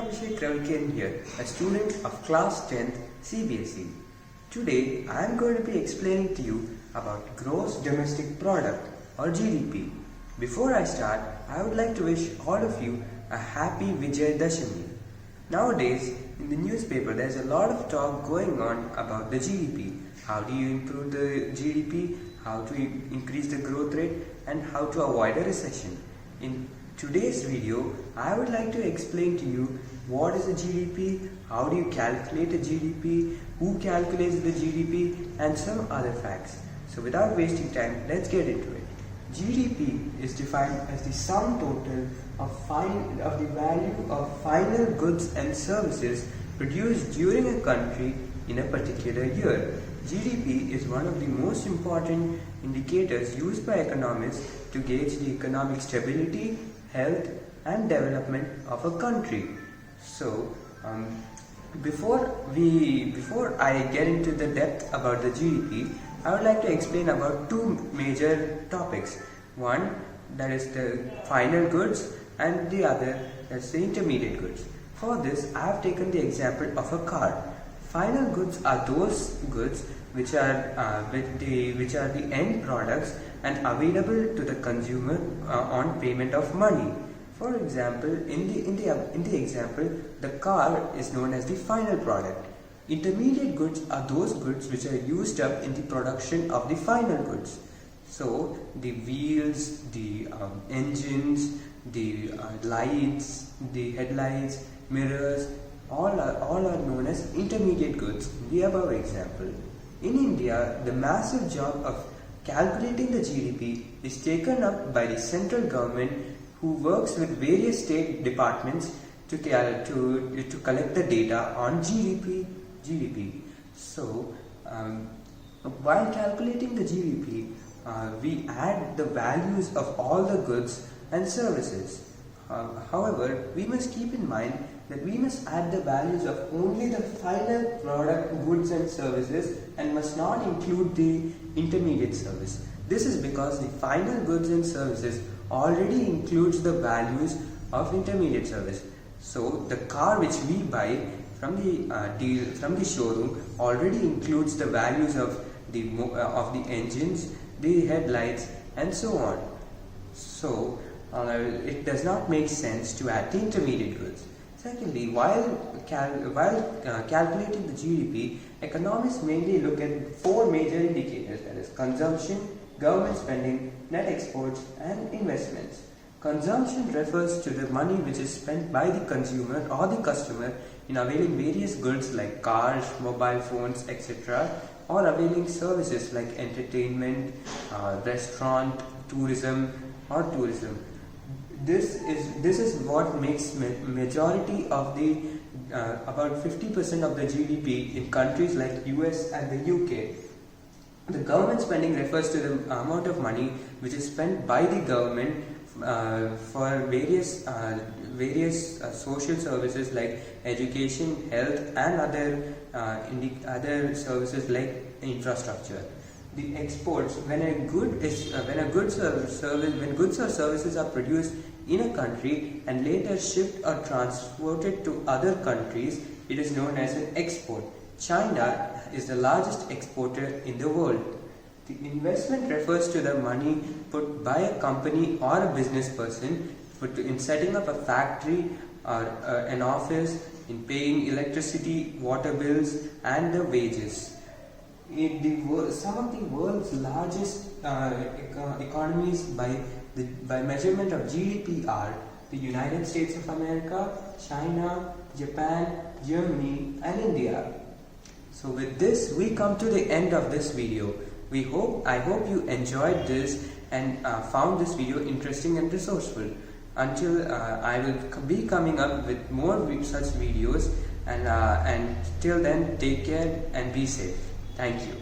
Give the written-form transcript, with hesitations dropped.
Abhishek here, a student of class 10th CBSE. Today I am going to be explaining to you about Gross Domestic Product or GDP. Before I start, I would like to wish all of you a happy Vijay Dashami. Nowadays, in the newspaper there is a lot of talk going on about the GDP. How do you improve the GDP, how to increase the growth rate, and how to avoid a recession. In today's video, I would like to explain to you what is a GDP, how do you calculate a GDP, who calculates the GDP, and some other facts. So without wasting time, let's get into it. GDP is defined as the sum total of the value of final goods and services produced during a country in a particular year. GDP is one of the most important indicators used by economists to gauge the economic stability, health, and development of a country. So, before I get into the depth about the GDP, I would like to explain about two major topics. One, that is the final goods, and the other is the intermediate goods. For this, I have taken the example of a car. Final goods are those goods which are the end products and available to the consumer on payment of money. For example, in the example, the car is known as the final product. Intermediate goods are those goods which are used up in the production of the final goods. So the wheels, the engines, the lights, the headlights, mirrors, all are known as intermediate goods in the above example. In India, the massive job of calculating the GDP is taken up by the central government, who works with various state departments to collect the data on GDP. So, while calculating the GDP, we add the values of all the goods and services. However, we must keep in mind that we must add the values of only the final product, goods and services, and must not include the intermediate service. This is because the final goods and services already includes the values of intermediate service. So the car which we buy from the showroom already includes the values of the engines, the headlights, and so on. So it does not make sense to add the intermediate goods. Secondly, while calculating the GDP, economists mainly look at four major indicators, that is consumption, government spending, net exports, and investments. Consumption refers to the money which is spent by the consumer or the customer in availing various goods like cars, mobile phones, etc., or availing services like entertainment, restaurant, tourism. This is what makes majority of the about 50% of the GDP in countries like US and the UK. The government spending refers to the amount of money which is spent by the government for various social services like education, health, and other services like infrastructure. The exports, when goods or services are produced in a country and later shipped or transported to other countries, it is known as an export. China is the largest exporter in the world. The investment refers to the money put by a company or a business person in setting up a factory or an office, in paying electricity, water bills, and the wages. Some of the world's largest economies by measurement of GDP are the United States of America, China, Japan, Germany, and India. So with this, we come to the end of this video. I hope you enjoyed this and found this video interesting and resourceful. Until I will be coming up with more such videos, and till then, take care and be safe. Thank you.